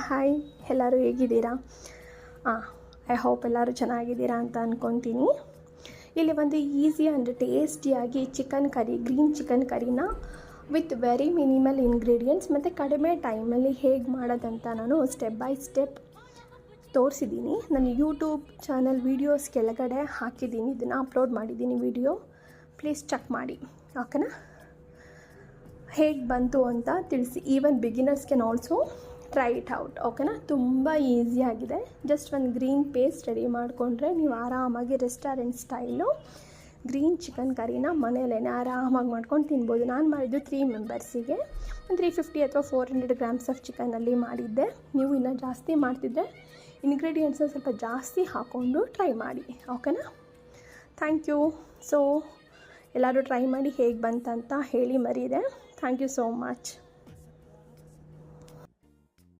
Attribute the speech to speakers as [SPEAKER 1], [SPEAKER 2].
[SPEAKER 1] Hi, ಎಲ್ಲರೂ ಹೇಗಿದ್ದೀರಾ? I hope ಎಲ್ಲರೂ ಚೆನ್ನಾಗಿದ್ದೀರಾ ಅಂತ ಅಂದ್ಕೊತೀನಿ. ಇಲ್ಲಿ ಒಂದು ಈಸಿ ಆ್ಯಂಡ್ ಟೇಸ್ಟಿಯಾಗಿ ಗ್ರೀನ್ ಚಿಕನ್ ಕರಿನ ವಿತ್ ವೆರಿ ಮಿನಿಮಲ್ ಇಂಗ್ರೀಡಿಯೆಂಟ್ಸ್ ಮತ್ತು ಕಡಿಮೆ ಟೈಮಲ್ಲಿ ಹೇಗೆ ಮಾಡೋದಂತ ನಾನು ಸ್ಟೆಪ್ ಬೈ ಸ್ಟೆಪ್ ತೋರಿಸಿದ್ದೀನಿ. ನನ್ನ ಯೂಟ್ಯೂಬ್ ಚಾನಲ್ ವೀಡಿಯೋಸ್ ಕೆಳಗಡೆ ಹಾಕಿದ್ದೀನಿ, ಇದನ್ನು ಅಪ್ಲೋಡ್ ಮಾಡಿದ್ದೀನಿ ವಿಡಿಯೋ. ಪ್ಲೀಸ್ ಚೆಕ್ ಮಾಡಿ, ಓಕೆನಾ? ಹೇಗೆ ಬಂತು ಅಂತ ತಿಳಿಸಿ. Even beginners can also try it out, ಓಕೆನಾ? ತುಂಬ ಈಸಿಯಾಗಿದೆ. ಜಸ್ಟ್ ಒಂದು ಗ್ರೀನ್ ಪೇಸ್ಟ್ ರೆಡಿ ಮಾಡಿಕೊಂಡ್ರೆ ನೀವು ಆರಾಮಾಗಿ ರೆಸ್ಟೋರೆಂಟ್ ಸ್ಟೈಲು ಗ್ರೀನ್ ಚಿಕನ್ ಕರಿನ ಮನೆಯಲ್ಲೇ ಆರಾಮಾಗಿ ಮಾಡ್ಕೊಂಡು ತಿನ್ಬೋದು. ನಾನು ಮಾಡಿದ್ದು 3 ಮೆಂಬರ್ಸಿಗೆ 350 ಅಥವಾ 400 ಗ್ರಾಮ್ಸ್ ಆಫ್ ಚಿಕನಲ್ಲಿ ಮಾಡಿದ್ದೆ. ನೀವು ಇನ್ನೂ ಜಾಸ್ತಿ ಮಾಡ್ತಿದ್ದರೆ ಇಂಗ್ರೀಡಿಯೆಂಟ್ಸ್ನ ಸ್ವಲ್ಪ ಜಾಸ್ತಿ ಹಾಕ್ಕೊಂಡು ಟ್ರೈ ಮಾಡಿ, ಓಕೆನಾ? Thank you. ಸೊ ಎಲ್ಲರೂ ಟ್ರೈ ಮಾಡಿ ಹೇಗೆ ಬಂತಂತ ಹೇಳಿ ಮರೀದೆ. Thank you so much.